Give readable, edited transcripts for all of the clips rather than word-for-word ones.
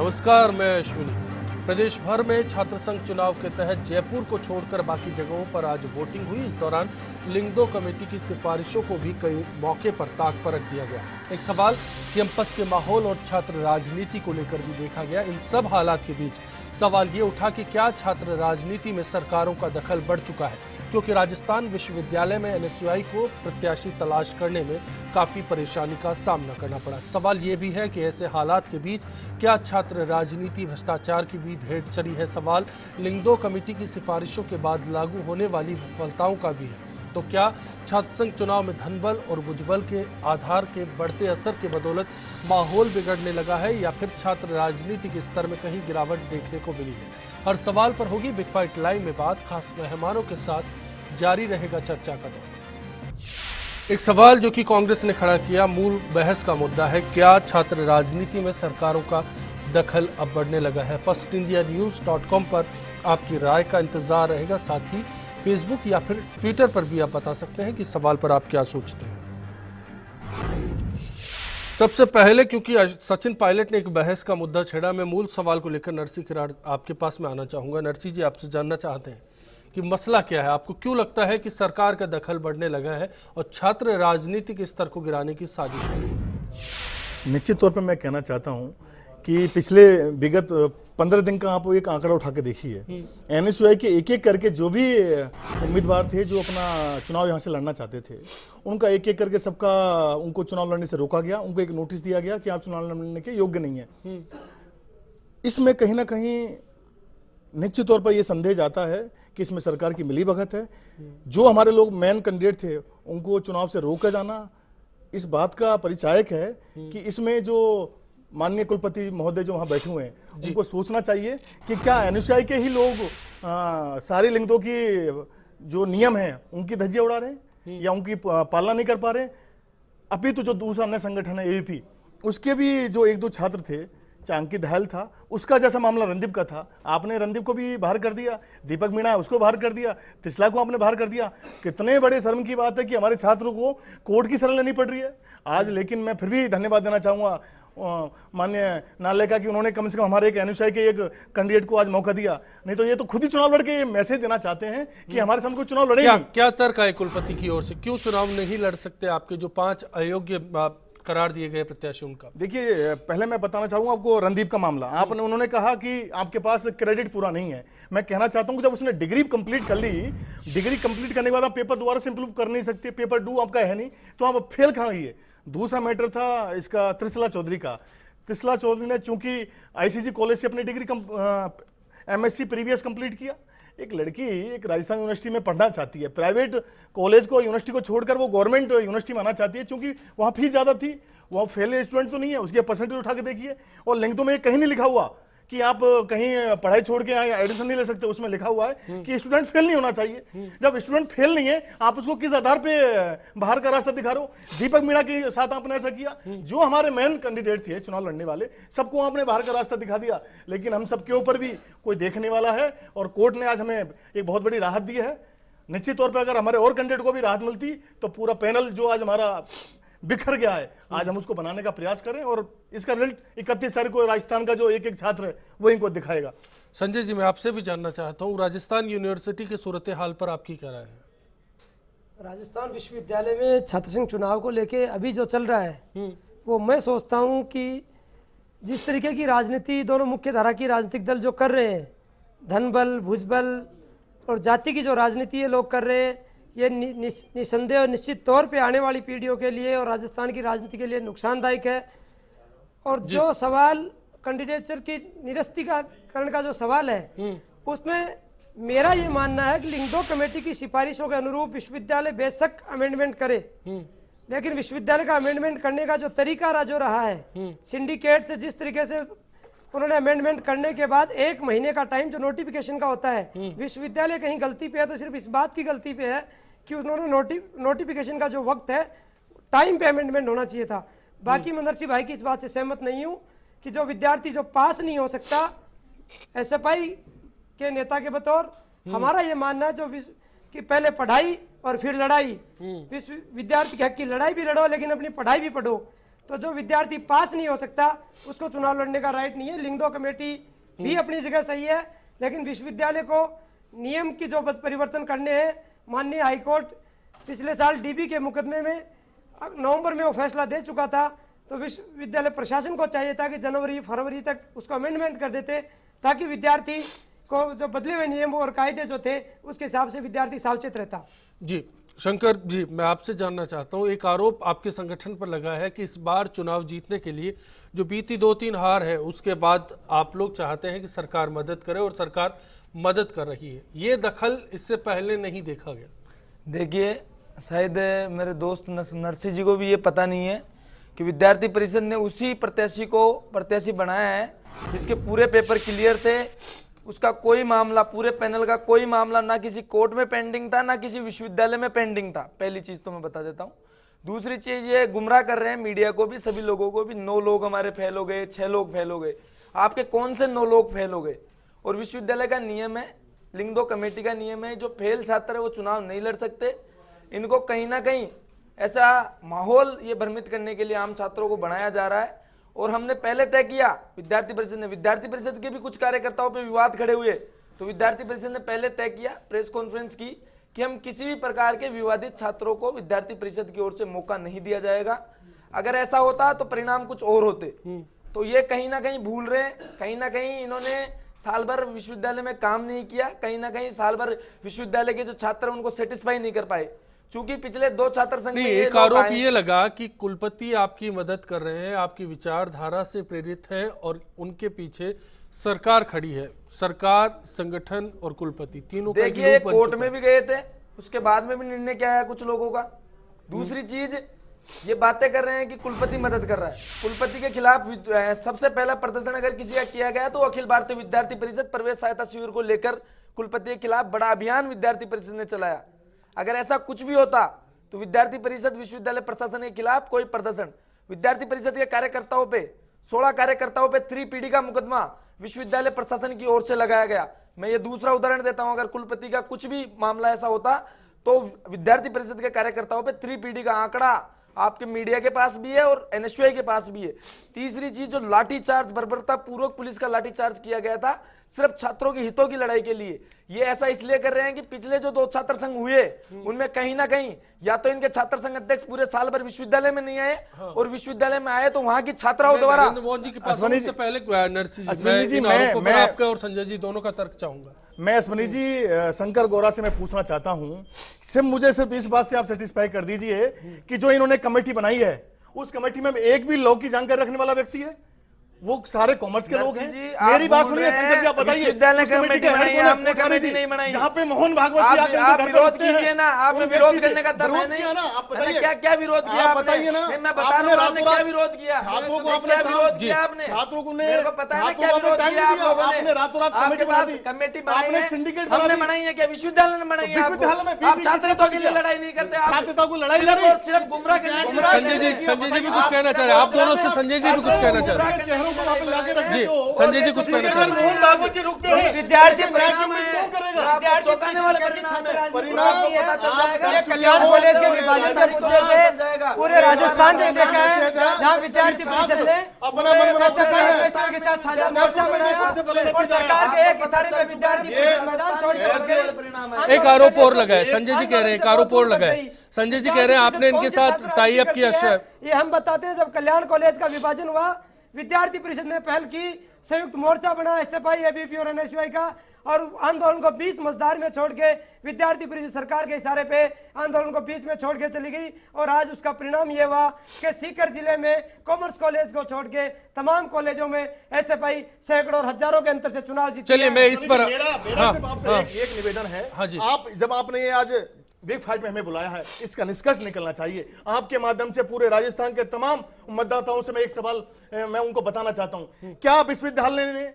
नमस्कार, मैं अश्विनी। प्रदेश भर में छात्र संघ चुनाव के तहत जयपुर को छोड़कर बाकी जगहों पर आज वोटिंग हुई। इस दौरान लिंगदो कमेटी की सिफारिशों को भी कई मौके पर ताक पर रख दिया गया। एक सवाल कैंपस के माहौल और छात्र राजनीति को लेकर भी देखा गया। इन सब हालात के बीच सवाल ये उठा कि क्या छात्र राजनीति में सरकारों का दखल बढ़ चुका है, क्योंकि राजस्थान विश्वविद्यालय में एनएसयूआई को प्रत्याशी तलाश करने में काफी परेशानी का सामना करना पड़ा। सवाल ये भी है कि ऐसे हालात के बीच क्या छात्र राजनीति भ्रष्टाचार की भी भेंट चढ़ी है। सवाल लिंगदो कमेटी की सिफारिशों के बाद लागू होने वाली विफलताओं का भी है। तो क्या छात्र संघ चुनाव में धनबल और भुजबल के आधार के बढ़ते असर के बदौलत माहौल बिगड़ने लगा है, या फिर छात्र राजनीति के स्तर में कहीं गिरावट देखने को मिली है? हर सवाल पर होगी बिग फाइट लाइव में बात। खास मेहमानों के साथ जारी रहेगा चर्चा का दौर। एक सवाल जो कि कांग्रेस ने खड़ा किया, मूल बहस का मुद्दा है, क्या छात्र राजनीति में सरकारों का दखल अब बढ़ने लगा है? फर्स्टइंडियान्यूज.com पर आपकी राय का इंतजार रहेगा। साथ ही फेसबुक या फिर ट्विटर पर भी आप बता सकते हैं कि सवाल पर आप क्या सोचते हैं। सबसे पहले, क्योंकि सचिन पायलट ने एक बहस का मुद्दा छेड़ा, मैं मूल सवाल को लेकर नरसी किराड़ आपके पास में आना चाहूंगा। नरसी जी, आपसे जानना चाहते हैं कि मसला क्या है? आपको क्यों लगता है कि सरकार का दखल बढ़ने लगा है और छात्र राजनीति के स्तर को गिराने की साजिश हो रही है? निश्चित तौर पर मैं कहना चाहता हूं कि पिछले विगत 15 दिन का आप एक आंकड़ा उठा के देखिए। एनएसयूआई के एक एक करके जो भी उम्मीदवार थे जो अपना चुनाव यहाँ से लड़ना चाहते थे, उनका एक एक करके सबका उनको चुनाव लड़ने से रोका गया। उनको एक नोटिस दिया गया कि आप चुनाव लड़ने के योग्य नहीं है। इसमें कहीं ना कहीं निश्चित तौर पर यह संदेह जाता है कि इसमें सरकार की मिलीभगत है। जो हमारे लोग मेन कैंडिडेट थे उनको चुनाव से रोका जाना इस बात का परिचायक है कि इसमें जो माननीय कुलपति महोदय जो वहां बैठे हुए हैं उनको सोचना चाहिए कि क्या एनएसयूआई के ही लोग सारे लिंगदो की जो नियम है उनकी धज्जियां उड़ा रहे हैं या उनकी पालना नहीं कर पा रहे हैं। अभी तो जो दूसरा अन्य संगठन है एबीपी, उसके भी जो एक दो छात्र थे, चाहे अंकित दहल था, उसका जैसा मामला रणदीप का था, आपने रणदीप को भी बाहर कर दिया, दीपक मीणा उसको बाहर कर दिया, तिसला को आपने बाहर कर दिया। कितने बड़े शर्म की बात है कि हमारे छात्रों को कोर्ट की शरण लेनी पड़ रही है आज। लेकिन मैं फिर भी धन्यवाद देना चाहूंगा माननीय न्यायालय का कि उन्होंने कम से कम हमारे एक एनएसयूआई के एक कैंडिडेट को आज मौका दिया। नहीं तो ये तो खुद ही चुनाव लड़के ये मैसेज देना चाहते हैं कि हमारे सामने कोई चुनाव लड़े। क्या तर्क है कुलपति की ओर से, क्यों चुनाव नहीं लड़ सकते आपके जो 5 अयोग्य करार दिए गए प्रत्याशी उनका? देखिए, पहले मैं बताना चाहूंगा आपको रणदीप का मामला। आपने उन्होंने कहा कि आपके पास क्रेडिट पूरा नहीं है। मैं कहना चाहता हूं कि जब उसने डिग्री कंप्लीट कर ली, डिग्री कंप्लीट करने के बाद आप पेपर दोबारा से इंप्रूव कर नहीं सकते, पेपर 2 आपका है नहीं, तो आप फेल कहां गए? दूसरा मैटर था इसका त्रिशला चौधरी का। त्रिशला चौधरी ने चूंकि आईसीजी कॉलेज से अपनी डिग्री एमएससी प्रीवियस कंप्लीट किया। एक लड़की एक राजस्थान यूनिवर्सिटी में पढ़ना चाहती है, प्राइवेट कॉलेज को यूनिवर्सिटी को छोड़कर वो गवर्नमेंट यूनिवर्सिटी में आना चाहती है, क्योंकि वहाँ फीस ज़्यादा थी। वो फेल स्टूडेंट तो नहीं है, उसके परसेंटेज उठा के देखिए। और लिंगदो में कहीं नहीं लिखा हुआ कि आप कहीं पढ़ाई छोड़ के एडमिशन नहीं ले सकते। उसमें लिखा हुआ है कि स्टूडेंट फेल नहीं होना चाहिए। जब स्टूडेंट फेल नहीं है, आप उसको किस आधार पे बाहर का रास्ता दिखा रहे हो? दीपक मीणा के साथ आपने ऐसा किया। जो हमारे मेन कैंडिडेट थे चुनाव लड़ने वाले, सबको आपने बाहर का रास्ता दिखा दिया। लेकिन हम सबके ऊपर भी कोई देखने वाला है और कोर्ट ने आज हमें एक बहुत बड़ी राहत दी है। निश्चित तौर पर अगर हमारे और कैंडिडेट को भी राहत मिलती तो पूरा पैनल जो आज हमारा बिखर गया है, आज हम उसको बनाने का प्रयास करें और इसका रिजल्ट 31 तारीख को राजस्थान का जो एक एक छात्र है वो इनको दिखाएगा। संजय जी, मैं आपसे भी जानना चाहता हूँ, राजस्थान यूनिवर्सिटी के सूरत हाल पर आपकी क्या राय है? राजस्थान विश्वविद्यालय में छात्र संघ चुनाव को लेके अभी जो चल रहा है वो मैं सोचता हूँ कि जिस तरीके की राजनीति दोनों मुख्य धारा की राजनीतिक दल जो कर रहे हैं, धनबल, भुजबल और जाति की जो राजनीति ये लोग कर रहे हैं, ये निसंदेह और निश्चित तौर पे आने वाली पीढ़ियों के लिए और राजस्थान की राजनीति के लिए नुकसानदायक है। और जो सवाल कैंडिडेचर की निरस्तीकरण का जो सवाल है, उसमें मेरा ये मानना है कि लिंगदो कमेटी की सिफारिशों के अनुरूप विश्वविद्यालय बेशक अमेंडमेंट करे, लेकिन विश्वविद्यालय का अमेंडमेंट करने का जो तरीका जो रहा है, सिंडिकेट से जिस तरीके से उन्होंने अमेंडमेंट करने के बाद 1 महीने का टाइम जो नोटिफिकेशन का होता है, विश्वविद्यालय कहीं गलती पे है तो सिर्फ इस बात की गलती पे है कि उन्होंने नोटिफिकेशन का जो वक्त है टाइम पे अमेंडमेंट होना चाहिए था। बाकी मैं नरसी भाई की इस बात से सहमत नहीं हूँ कि जो विद्यार्थी जो पास नहीं हो सकता एसएफआई के नेता के बतौर, हमारा ये मानना है जो कि पहले पढ़ाई और फिर लड़ाई, विद्यार्थी के हक की लड़ाई भी लड़ो लेकिन अपनी पढ़ाई भी पढ़ो। तो जो विद्यार्थी पास नहीं हो सकता उसको चुनाव लड़ने का राइट नहीं है। लिंगदो कमेटी भी अपनी जगह सही है, लेकिन विश्वविद्यालय को नियम की जो परिवर्तन करने हैं, माननीय हाईकोर्ट पिछले साल डीबी के मुकदमे में नवंबर में वो फैसला दे चुका था, तो विश्वविद्यालय प्रशासन को चाहिए था कि जनवरी फरवरी तक उसको अमेंडमेंट कर देते, ताकि विद्यार्थी को जो बदले हुए नियम और कायदे जो थे उसके हिसाब से विद्यार्थी सावचेत रहता। जी शंकर जी, मैं आपसे जानना चाहता हूं, एक आरोप आपके संगठन पर लगा है कि इस बार चुनाव जीतने के लिए जो बीती 2-3 हार है उसके बाद आप लोग चाहते हैं कि सरकार मदद करे, और सरकार मदद कर रही है। ये दखल इससे पहले नहीं देखा गया। देखिए, शायद मेरे दोस्त नरसिंह जी को भी ये पता नहीं है कि विद्यार्थी परिषद ने उसी प्रत्याशी को प्रत्याशी बनाया है जिसके पूरे पेपर क्लियर थे, उसका कोई मामला, पूरे पैनल का कोई मामला ना किसी कोर्ट में पेंडिंग था, ना किसी विश्वविद्यालय में पेंडिंग था। पहली चीज तो मैं बता देता हूँ। दूसरी चीज, ये गुमराह कर रहे हैं मीडिया को भी, सभी लोगों को भी। 9 लोग हमारे फेल हो गए, 6 लोग फेल हो गए। आपके कौन से 9 लोग फेल हो गए? और विश्वविद्यालय का नियम है, लिंगदो कमेटी का नियम है, जो फेल छात्र है वो चुनाव नहीं लड़ सकते। इनको कहीं ना कहीं ऐसा माहौल ये भ्रमित करने के लिए आम छात्रों को बनाया जा रहा है। और हमने पहले तय किया, विद्यार्थी परिषद के भी कुछ कार्यकर्ताओं पे विवाद खड़े हुए, तो विद्यार्थी परिषद ने पहले तय किया, प्रेस कॉन्फ्रेंस की, कि हम किसी भी प्रकार के विवादित छात्रों को विद्यार्थी परिषद की ओर से मौका नहीं दिया जाएगा। अगर ऐसा होता तो परिणाम कुछ और होते। तो ये कहीं ना कहीं भूल रहे हैं, कहीं ना कहीं इन्होंने साल भर विश्वविद्यालय में काम नहीं किया, कहीं ना कहीं साल भर विश्वविद्यालय के जो छात्र उनको सेटिस्फाई नहीं कर पाए। चूंकि पिछले 2 छात्र संघ में एक आरोप ये लगा कि कुलपति आपकी मदद कर रहे हैं, आपकी विचारधारा से प्रेरित हैं, और उनके पीछे सरकार खड़ी है। सरकार, संगठन और कुलपति तीनों का देखिए, कोर्ट में भी गए थे, उसके बाद में भी निर्णय क्या आया कुछ लोगों का। दूसरी चीज, ये बातें कर रहे हैं कि कुलपति मदद कर रहा है। कुलपति के खिलाफ सबसे पहला प्रदर्शन अगर किसी का किया गया तो अखिल भारतीय विद्यार्थी परिषद प्रवेश सहायता शिविर को लेकर कुलपति के खिलाफ बड़ा अभियान विद्यार्थी परिषद ने चलाया। अगर ऐसा कुछ भी होता तो विद्यार्थी परिषद विश्वविद्यालय प्रशासन के खिलाफ कोई प्रदर्शन, विद्यार्थी परिषद के कार्यकर्ताओं पे, 16 कार्यकर्ताओं पे 3PD का मुकदमा विश्वविद्यालय प्रशासन की ओर से लगाया गया। मैं ये दूसरा उदाहरण देता हूं, अगर कुलपति का कुछ भी मामला ऐसा होता तो विद्यार्थी परिषद के कार्यकर्ताओं पे 3PD का आंकड़ा आपके मीडिया के पास भी है और NSUI के पास भी है। तीसरी चीज, जो लाठीचार्ज, बर्बरता पूर्वक पुलिस का लाठीचार्ज किया गया था सिर्फ छात्रों के हितों की लड़ाई के लिए, ये ऐसा इसलिए कर रहे हैं कि पिछले जो 2 छात्र संघ हुए उनमें कहीं ना कहीं या तो इनके छात्र संघ अध्यक्ष पूरे साल भर विश्वविद्यालय में नहीं आए, और विश्वविद्यालय में आए तो वहां की छात्राओं द्वारा। मोहन जी के पास से पहले नरसिंह जी, मैं आपका और संजय जी दोनों का तर्क चाहूंगा। मैं अश्वनी जी, शंकर गौरा से मैं पूछना चाहता हूं, सिर्फ मुझे सिर्फ इस बात से आप सेटिस्फाई कर दीजिए कि जो इन्होंने कमेटी बनाई है उस कमेटी में एक भी लॉ की जानकारी रखने वाला व्यक्ति है? वो सारे कॉमर्स के लोग हैं। मेरी बात सुनिए शंकर जी, आप बताइए, विश्वविद्यालय कमेटी बनाई है, हमने कमेटी नहीं बनाई। जहाँ पे मोहन भागवत जी आके आप विरोध कीजिए ना, आपने विरोध करने का विरोध किया ना, आप बताइए क्या क्या विरोध किया, आप बताइए ना। मैं बता रहा हूं आपने क्या विरोध किया, छात्रों को आपने विरोध किया, आपने छात्रों को मेरे को पता है क्या विरोध किया आप लोगों ने। आपने रातों रात आपके पास कमेटी बनाई है, सिंडिकेट हमने बनाई है क्या? विश्वविद्यालय ने बनाई है। विश्वविद्यालय में आप छात्रों के लिए लड़ाई नहीं करते, छात्रता को लड़ाई लड़ी, सिर्फ गुमराह करने के लिए। संजय जी भी कुछ कहना चाह रहे हैं, आप दोनों से संजय जी भी कुछ कहना चाह रहे हैं। चेहरों को वहां पे लाके रख जी, संजय जी कुछ कहना चाह रहे हैं। मोहन भागवत जी रुकते हैं, विद्यार्थी परिणाम कौन करेगा? चौंकाने वाले परिणाम पता चल जाएगा। ये कल्याण कॉलेज के विभाजन के मुद्दे पे पूरे राजस्थान में देखा है, जहां विद्यार्थी परिषद ने अपना मन बना सकता है के साथ साझा मोर्चा बनाया और सरकार के एक इशारे पे विद्यार्थी परिषद मैदान छोड़ के भाग गई। एक आरोप और लगा है, संजय जी कह रहे हैं, एक आरोप और लगा है। संजय जी कह रहे हैं आपने इनके साथ टाई अप किया। ये हम बताते हैं, जब कल्याण कॉलेज का विभाजन हुआ, विद्यार्थी परिषद ने पहल की, संयुक्त मोर्चा बना SFI, ABP और NSUI का, और आंदोलन को बीच मझधार में छोड़ के विद्यार्थी परिषद सरकार के इशारे पे आंदोलन को बीच में छोड़ के चली गई। और आज उसका परिणाम ये हुआ कि सीकर जिले में कॉमर्स कॉलेज को छोड़ के तमाम कॉलेजों में SFI सैकड़ों और हजारों के अंतर से चुनाव जीती। चलिए मैं इस पर मेरा सिर्फ आपसे एक निवेदन है। हाँ जी, आप जब आपने ये आज बिग फाइट में हमें बुलाया है, इसका निष्कर्ष निकलना चाहिए। आपके माध्यम से पूरे राजस्थान के तमाम मतदाताओं से मैं एक सवाल मैं उनको बताना चाहता हूं, क्या विश्वविद्यालय ने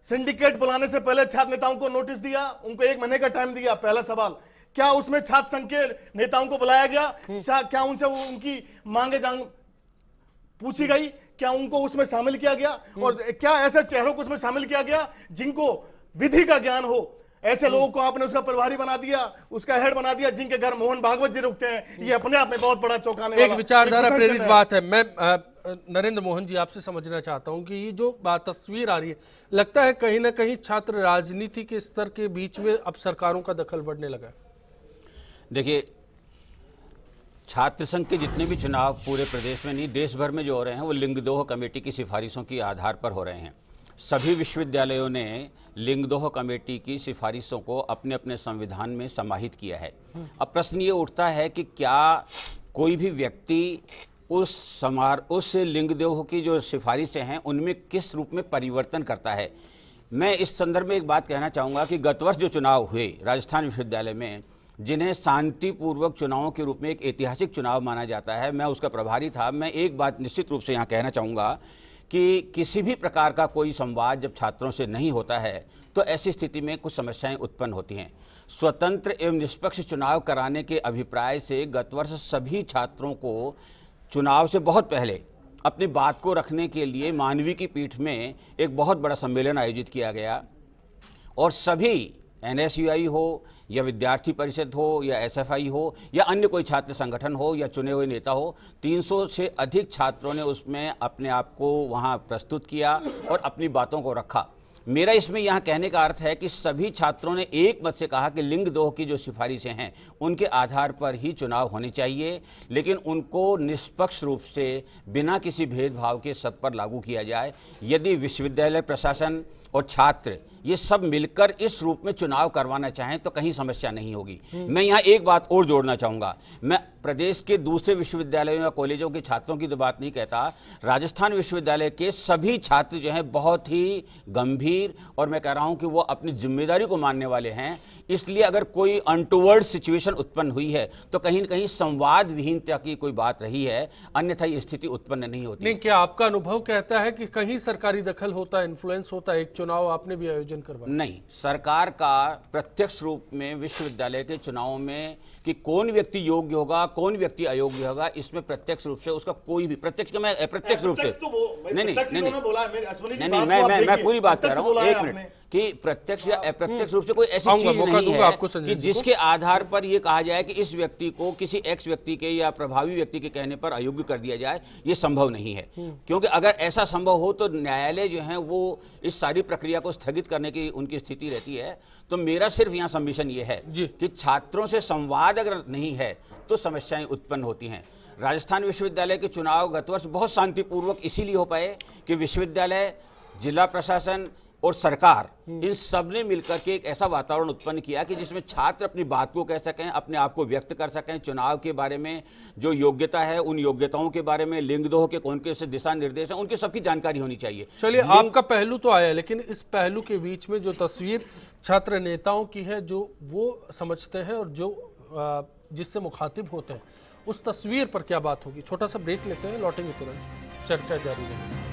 सिंडिकेट बुलाने से पहले छात्र नेताओं को नोटिस दिया, उनको 1 महीने का टाइम दिया? पहला सवाल, क्या उसमें छात्र संघ के नेताओं को बुलाया गया? क्या उनसे उनकी मांगे पूछी गई? क्या उनको उसमें शामिल किया गया? और क्या ऐसे चेहरों को उसमें शामिल किया गया जिनको विधि का ज्ञान हो? ऐसे लोगों को आपने उसका प्रभारी बना दिया, उसका हेड बना दिया, जिनके घर मोहन भागवत जी रुकते हैं। ये अपने आप में बहुत बड़ा चौंकाने एक वाला विचारधारा एक प्रेरित है। बात है। मैं नरेंद्र मोहन जी आपसे समझना चाहता हूं कि ये जो तस्वीर आ रही है, लगता है कहीं ना कहीं छात्र राजनीति के स्तर के बीच में अब सरकारों का दखल बढ़ने लगा है। देखिए, छात्र संघ के जितने भी चुनाव पूरे प्रदेश में नहीं देश भर में जो हो रहे हैं वो लिंगदोह कमेटी की सिफारिशों के आधार पर हो रहे हैं। सभी विश्वविद्यालयों ने लिंगदोह कमेटी की सिफारिशों को अपने अपने संविधान में समाहित किया है। अब प्रश्न ये उठता है कि क्या कोई भी व्यक्ति उस लिंगदोह की जो सिफारिशें हैं उनमें किस रूप में परिवर्तन करता है। मैं इस संदर्भ में एक बात कहना चाहूँगा कि गत वर्ष जो चुनाव हुए राजस्थान विश्वविद्यालय में, जिन्हें शांतिपूर्वक चुनावों के रूप में एक ऐतिहासिक चुनाव माना जाता है, मैं उसका प्रभारी था। मैं एक बात निश्चित रूप से यहाँ कहना चाहूँगा कि किसी भी प्रकार का कोई संवाद जब छात्रों से नहीं होता है तो ऐसी स्थिति में कुछ समस्याएं उत्पन्न होती हैं। स्वतंत्र एवं निष्पक्ष चुनाव कराने के अभिप्राय से गत वर्ष सभी छात्रों को चुनाव से बहुत पहले अपनी बात को रखने के लिए मानवी की पीठ में एक बहुत बड़ा सम्मेलन आयोजित किया गया और सभी NSUI हो या विद्यार्थी परिषद हो या SFI हो या अन्य कोई छात्र संगठन हो या चुने हुए नेता हो, 300 से अधिक छात्रों ने उसमें अपने आप को वहाँ प्रस्तुत किया और अपनी बातों को रखा। मेरा इसमें यहाँ कहने का अर्थ है कि सभी छात्रों ने एक मत से कहा कि लिंगदोह की जो सिफारिशें हैं उनके आधार पर ही चुनाव होने चाहिए, लेकिन उनको निष्पक्ष रूप से बिना किसी भेदभाव के सब पर लागू किया जाए। यदि विश्वविद्यालय प्रशासन और छात्र ये सब मिलकर इस रूप में चुनाव करवाना चाहें तो कहीं समस्या नहीं होगी। मैं यहाँ एक बात और जोड़ना चाहूँगा। मैं प्रदेश के दूसरे विश्वविद्यालयों या कॉलेजों के छात्रों की तो बात नहीं कहता, राजस्थान विश्वविद्यालय के सभी छात्र जो हैं बहुत ही गंभीर और मैं कह रहा हूँ कि वो अपनी जिम्मेदारी को मानने वाले हैं। इसलिए अगर कोई अनटूवर्ड सिचुएशन उत्पन्न हुई है तो कहीं न कहीं संवाद विहीनता की कोई बात रही है, अन्यथा ये स्थिति उत्पन्न नहीं होती। नहीं, क्या आपका अनुभव कहता है कि कहीं सरकारी दखल होता है, इन्फ्लुएंस होता है? एक चुनाव आपने भी आयोजन करवाया। नहीं, सरकार का प्रत्यक्ष रूप में विश्वविद्यालय के चुनावों में कि कौन व्यक्ति योग्य होगा कौन व्यक्ति अयोग्य होगा, इसमें प्रत्यक्ष रूप से उसका कोई भी प्रत्यक्ष का मैं अप्रत्यक्ष रूप से मैं पूरी बात कर रहा हूँ। एक मिनट कि प्रत्यक्ष या अप्रत्यक्ष रूप से कोई ऐसी चीज नहीं है कि जिसके आधार पर यह कहा जाए कि इस व्यक्ति को किसी एक्स व्यक्ति के या प्रभावी व्यक्ति के कहने पर अयोग्य कर दिया जाए। ये संभव नहीं है, क्योंकि अगर ऐसा संभव हो तो न्यायालय जो है वो इस सारी प्रक्रिया को स्थगित करने की उनकी स्थिति रहती है। तो मेरा सिर्फ यहाँ सबमिशन ये है कि छात्रों से संवाद अगर नहीं है तो समस्याएं उत्पन्न होती हैं। राजस्थान विश्वविद्यालय के चुनाव गत वर्ष बहुत शांतिपूर्वक इसीलिए हो पाए कि विश्वविद्यालय, जिला प्रशासन और सरकार इन सब ने मिलकर के एक ऐसा वातावरण उत्पन्न किया कि जिसमें छात्र अपनी बात को कह सकें, अपने आप को व्यक्त कर सकें, चुनाव के बारे में जो योग्यता है उन योग्यताओं के बारे में, लिंगदोह के कौन से दिशा निर्देश हैं उनकी सबकी जानकारी होनी चाहिए। चलिए, आपका पहलू तो आया, लेकिन इस पहलू के बीच में जो तस्वीर छात्र नेताओं की है जो वो समझते हैं और जो जिससे मुखातिब होते हैं, उस तस्वीर पर क्या बात होगी? छोटा सा ब्रेक लेते हैं, लौटेंगे तुरंत, चर्चा जारी रहेगी।